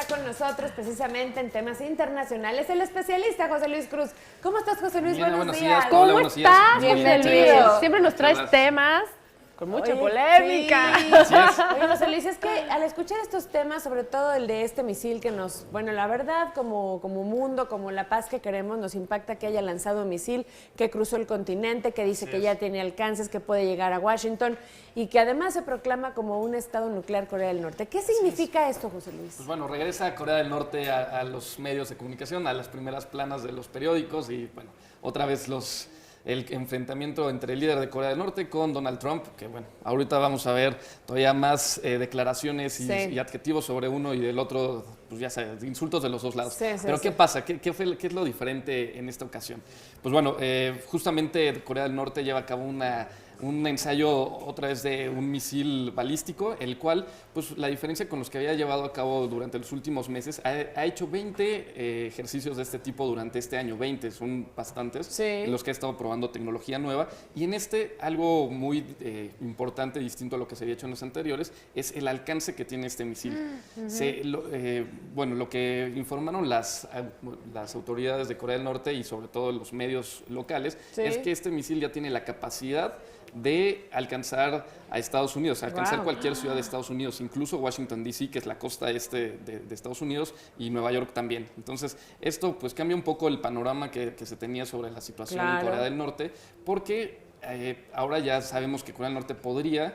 está con nosotros precisamente en temas internacionales, el especialista José Luis Cruz. ¿Cómo estás, José Luis? Bien, buenos días. ¿Cómo estás, Bienvenido. Siempre nos traes temas con mucha polémica. Sí. Oye, José Luis, es que al escuchar estos temas, sobre todo el de este misil que nos, bueno, la verdad, como mundo, como la paz que queremos, nos impacta que haya lanzado un misil que cruzó el continente, que dice que ya tiene alcances, que puede llegar a Washington y que además se proclama como un estado nuclear Corea del Norte. ¿Qué significa esto, José Luis? Pues bueno, regresa a Corea del Norte a los medios de comunicación, a las primeras planas de los periódicos y bueno, otra vez el enfrentamiento entre el líder de Corea del Norte con Donald Trump, que bueno, ahorita vamos a ver todavía más declaraciones y adjetivos sobre uno y del otro, pues ya sabes, insultos de los dos lados. Pero ¿qué pasa? ¿Qué es lo diferente en esta ocasión? Pues bueno, justamente Corea del Norte lleva a cabo un ensayo otra vez de un misil balístico, el cual, pues la diferencia con los que había llevado a cabo durante los últimos meses, ha hecho 20 ejercicios de este tipo durante este año, 20, son bastantes, en los que ha estado probando tecnología nueva, y en algo muy importante, distinto a lo que se había hecho en los anteriores, es el alcance que tiene este misil. Bueno, lo que informaron las autoridades de Corea del Norte y sobre todo los medios locales, es que este misil ya tiene la capacidad de alcanzar a Estados Unidos, alcanzar cualquier ciudad de Estados Unidos, incluso Washington, D.C., que es la costa este de Estados Unidos, y Nueva York también. Entonces, esto pues cambia un poco el panorama que se tenía sobre la situación en Corea del Norte, porque ahora ya sabemos que Corea del Norte podría...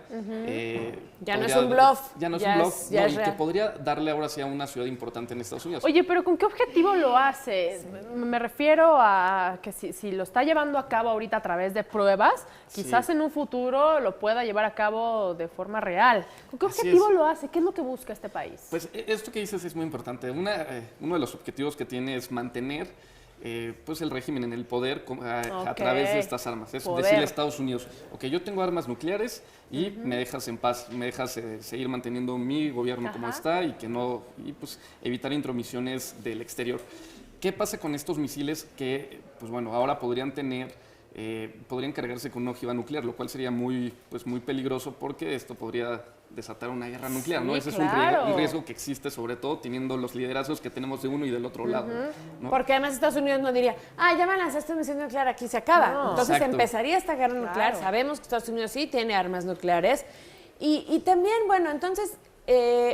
ya no es un bluff. Ya no es un bluff, y que podría darle ahora sí a una ciudad importante en Estados Unidos. Oye, pero ¿con qué objetivo lo hace? Me refiero a que si lo está llevando a cabo ahorita a través de pruebas, quizás en un futuro lo pueda llevar a cabo de forma real. ¿Con qué objetivo lo hace? ¿Qué es lo que busca este país? Pues esto que dices es muy importante. Uno de los objetivos que tiene es mantener pues el régimen en el poder a través de estas armas. Es decirle a Estados Unidos, ok, yo tengo armas nucleares y me dejas en paz, me dejas seguir manteniendo mi gobierno como está y pues evitar intromisiones del exterior. ¿Qué pasa con estos misiles que, pues bueno, ahora podrían cargarse con una ojiva nuclear, lo cual sería muy peligroso porque esto podría desatar una guerra nuclear, ¿no? Ese es un riesgo que existe, sobre todo teniendo los liderazgos que tenemos de uno y del otro lado, ¿no? Porque además Estados Unidos no diría, ya me lanzaste un misil nuclear, aquí se acaba. No. Entonces empezaría esta guerra nuclear. Sabemos que Estados Unidos sí tiene armas nucleares. Y también, bueno, entonces...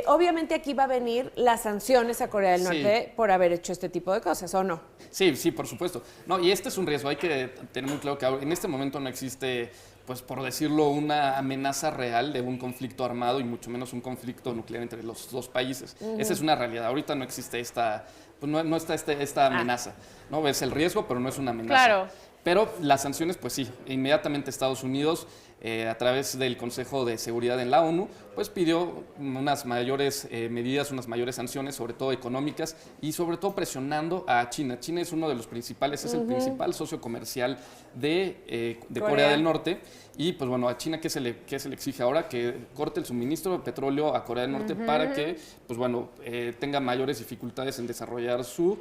obviamente aquí va a venir las sanciones a Corea del Norte por haber hecho este tipo de cosas, ¿o no? Sí, por supuesto. No, y este es un riesgo. Hay que tener muy claro que en este momento no existe, pues por decirlo, una amenaza real de un conflicto armado y mucho menos un conflicto nuclear entre los dos países. Esa es una realidad. Ahorita no existe esta amenaza. No, es el riesgo, pero no es una amenaza. Claro. Pero las sanciones, pues sí, inmediatamente Estados Unidos, a través del Consejo de Seguridad en la ONU, pues pidió unas mayores medidas, unas mayores sanciones, sobre todo económicas, y sobre todo presionando a China. China es uno de los principales, es el principal socio comercial de Corea del Norte, y pues bueno, a China, ¿qué se le exige ahora? Que corte el suministro de petróleo a Corea del Norte para que, pues bueno, tenga mayores dificultades en desarrollar su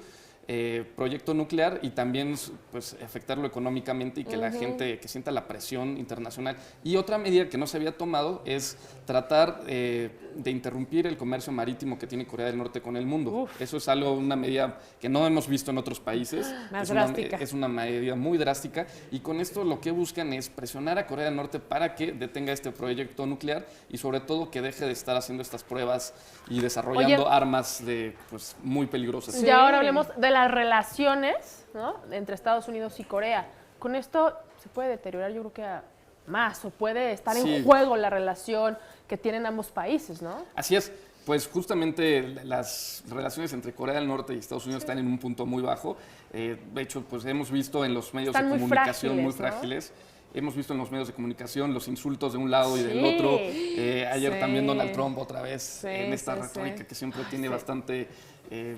proyecto nuclear y también pues afectarlo económicamente y que la gente que sienta la presión internacional. Y otra medida que no se había tomado es tratar de interrumpir el comercio marítimo que tiene Corea del Norte con el mundo. Eso es una medida que no hemos visto en otros países. Más drástica. Es una medida muy drástica y con esto lo que buscan es presionar a Corea del Norte para que detenga este proyecto nuclear y sobre todo que deje de estar haciendo estas pruebas y desarrollando armas pues, muy peligrosas. Y ahora hablemos de las relaciones, ¿no?, entre Estados Unidos y Corea. Con esto se puede deteriorar, yo creo que más, o puede estar en juego la relación que tienen ambos países, ¿no? Así es. Pues justamente las relaciones entre Corea del Norte y Estados Unidos están en un punto muy bajo. De hecho, pues hemos visto en los medios de comunicación muy frágiles. Hemos visto en los medios de comunicación los insultos de un lado y del otro. Ayer también Donald Trump otra vez en esta retórica que siempre tiene bastante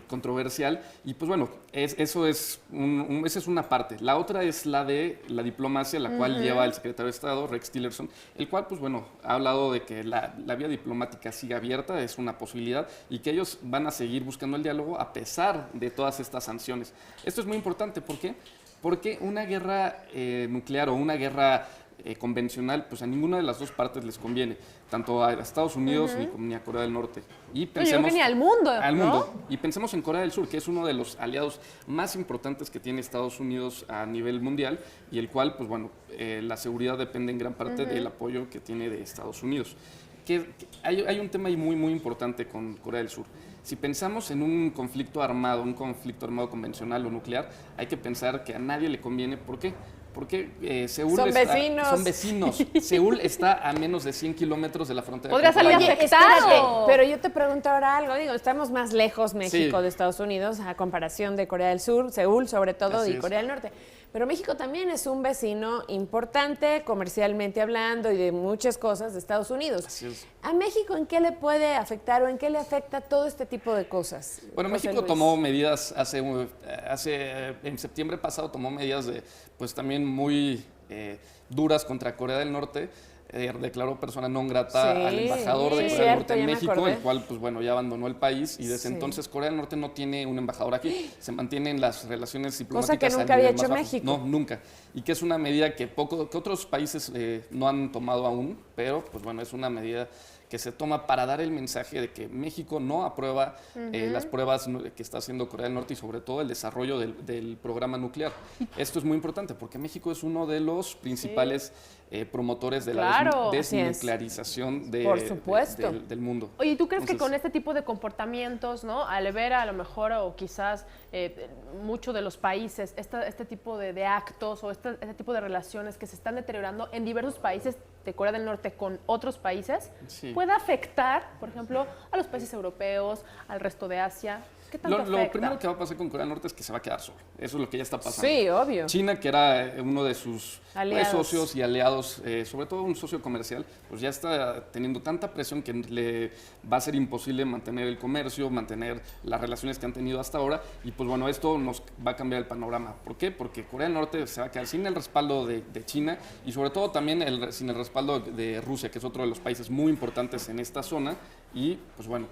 controversial. Y pues bueno, esa es una parte. La otra es la de la diplomacia, la cual lleva el secretario de Estado, Rex Tillerson, el cual pues bueno, ha hablado de que la vía diplomática sigue abierta, es una posibilidad, y que ellos van a seguir buscando el diálogo a pesar de todas estas sanciones. Esto es muy importante, ¿por qué? Porque una guerra nuclear o una guerra convencional, pues a ninguna de las dos partes les conviene, tanto a Estados Unidos ni a Corea del Norte. Y Yo creo que ni al mundo, ¿no? Y pensemos en Corea del Sur, que es uno de los aliados más importantes que tiene Estados Unidos a nivel mundial y el cual, pues bueno, la seguridad depende en gran parte del apoyo que tiene de Estados Unidos. Hay un tema ahí muy, muy importante con Corea del Sur. Si pensamos en un conflicto armado convencional o nuclear, hay que pensar que a nadie le conviene. ¿Por qué? Porque Seúl son vecinos. Seúl está a menos de 100 kilómetros de la frontera. Podría salir afectado. Pero yo te pregunto ahora algo. Digo, estamos más lejos México de Estados Unidos a comparación de Corea del Sur, Seúl sobre todo, y Corea del Norte. Pero México también es un vecino importante comercialmente hablando y de muchas cosas de Estados Unidos. Así es. ¿A México en qué le puede afectar o en qué le afecta todo este tipo de cosas? Bueno, México tomó medidas en septiembre pasado tomó medidas pues también muy duras contra Corea del Norte. Declaró persona non grata al embajador de Corea del Norte en México, el cual, pues bueno, ya abandonó el país y desde entonces Corea del Norte no tiene un embajador aquí, se mantienen las relaciones diplomáticas. Cosa que nunca había hecho México. No, nunca. Y que es una medida que otros países no han tomado aún, pero pues bueno, es una medida que se toma para dar el mensaje de que México no aprueba las pruebas que está haciendo Corea del Norte y sobre todo el desarrollo del programa nuclear. Esto es muy importante porque México es uno de los principales promotores de la desnuclearización del mundo. Oye, ¿y tú crees que con este tipo de comportamientos, ¿no? Al ver a lo mejor o quizás muchos de los países este tipo de actos o este tipo de relaciones que se están deteriorando en diversos países de Corea del Norte con otros países, puede afectar, por ejemplo, a los países europeos, al resto de Asia? ¿Qué tanto afecta? Lo primero que va a pasar con Corea del Norte es que se va a quedar solo. Eso es lo que ya está pasando. Sí, obvio. China, que era uno de sus socios y aliados, sobre todo un socio comercial, pues ya está teniendo tanta presión que le va a ser imposible mantener el comercio, mantener las relaciones que han tenido hasta ahora. Y pues bueno, esto nos va a cambiar el panorama. ¿Por qué? Porque Corea del Norte se va a quedar sin el respaldo de China y sobre todo también sin el respaldo de Rusia, que es otro de los países muy importantes en esta zona. Y pues bueno,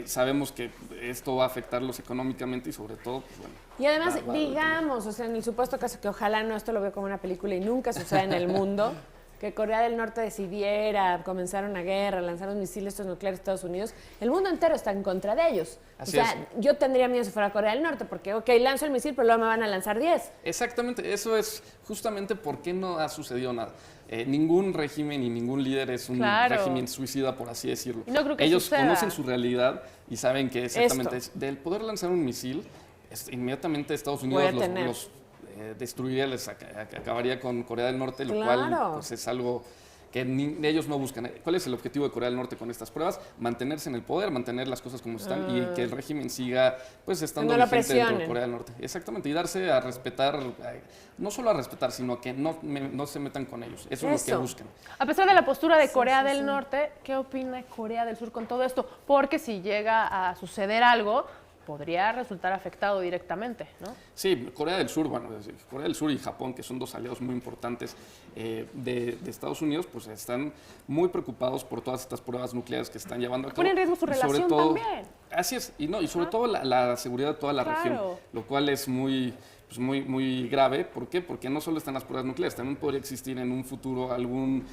sabemos que esto va a afectarlos económicamente y sobre todo, pues bueno. Y además, digamos, o sea, en el supuesto caso que ojalá no, esto lo veo como una película y nunca suceda en el mundo, que Corea del Norte decidiera comenzar una guerra, lanzar los misiles nucleares a Estados Unidos, el mundo entero está en contra de ellos. Así o sea, yo tendría miedo si fuera Corea del Norte, porque, ok, lanzo el misil, pero luego me van a lanzar 10. Exactamente, eso es justamente por qué no ha sucedido nada. Ningún régimen y ningún líder es un régimen suicida, por así decirlo. No creo que ellos suceda. Conocen su realidad y saben que exactamente del poder lanzar un misil, inmediatamente Estados Unidos los destruiría, acabaría con Corea del Norte, lo cual pues, es algo que ellos no buscan. ¿Cuál es el objetivo de Corea del Norte con estas pruebas? Mantenerse en el poder, mantener las cosas como están y que el régimen siga pues estando vigente dentro de Corea del Norte. Exactamente, y darse a respetar, no solo a respetar, sino que no se metan con ellos. Eso es lo que buscan. A pesar de la postura de Corea del Norte, ¿qué opina Corea del Sur con todo esto? Porque si llega a suceder algo, podría resultar afectado directamente, ¿no? Sí, Corea del Sur, bueno, Corea del Sur y Japón, que son dos aliados muy importantes de Estados Unidos, pues están muy preocupados por todas estas pruebas nucleares que están llevando a cabo. Pone en riesgo su relación también. Así es, y sobre todo la seguridad de toda la región, lo cual es muy grave. ¿Por qué? Porque no solo están las pruebas nucleares, también podría existir en un futuro algún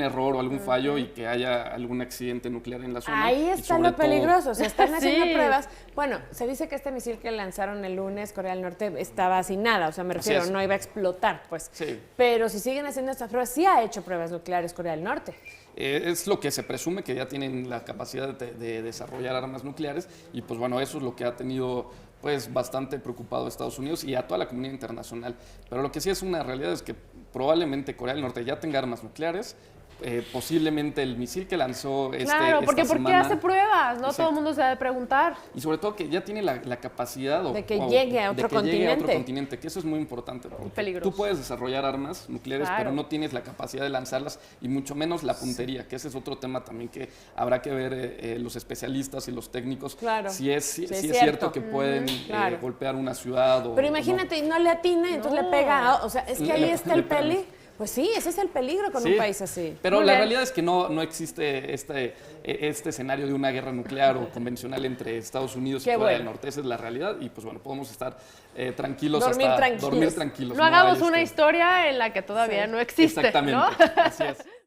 error o algún fallo y que haya algún accidente nuclear en la zona. Ahí está lo peligroso, o sea, están haciendo pruebas. Bueno, se dice que este misil que lanzaron el lunes, Corea del Norte, estaba sin nada, o sea, me refiero, no iba a explotar, pues. Sí. Pero si siguen haciendo estas pruebas, sí ha hecho pruebas nucleares Corea del Norte. Es lo que se presume, que ya tienen la capacidad de desarrollar armas nucleares y pues bueno, eso es lo que ha tenido pues bastante preocupado a Estados Unidos y a toda la comunidad internacional. Pero lo que sí es una realidad es que probablemente Corea del Norte ya tenga armas nucleares, posiblemente el misil que lanzó ¿por qué hace pruebas? ¿No? Todo el mundo se ha de preguntar. Y sobre todo que ya tiene la capacidad de que llegue a otro continente. Que eso es muy importante. Peligroso. Tú puedes desarrollar armas nucleares, pero no tienes la capacidad de lanzarlas y mucho menos la puntería, que ese es otro tema también que habrá que ver los especialistas y los técnicos. Si es cierto que pueden golpear una ciudad. Pero imagínate, no le atina, entonces le pega. O sea, es que ahí está el peli. Pues sí, ese es el peligro con Sí, un país así. Pero Muy la bien. realidad es que no existe este escenario de una guerra nuclear o convencional entre Estados Unidos y Qué Corea del bueno. Norte. Esa es la realidad y pues bueno, podemos estar tranquilos Dormir hasta tranquilos. dormir tranquilos. No hagamos hay, una historia en la que todavía no existe, Exactamente, ¿no? así es.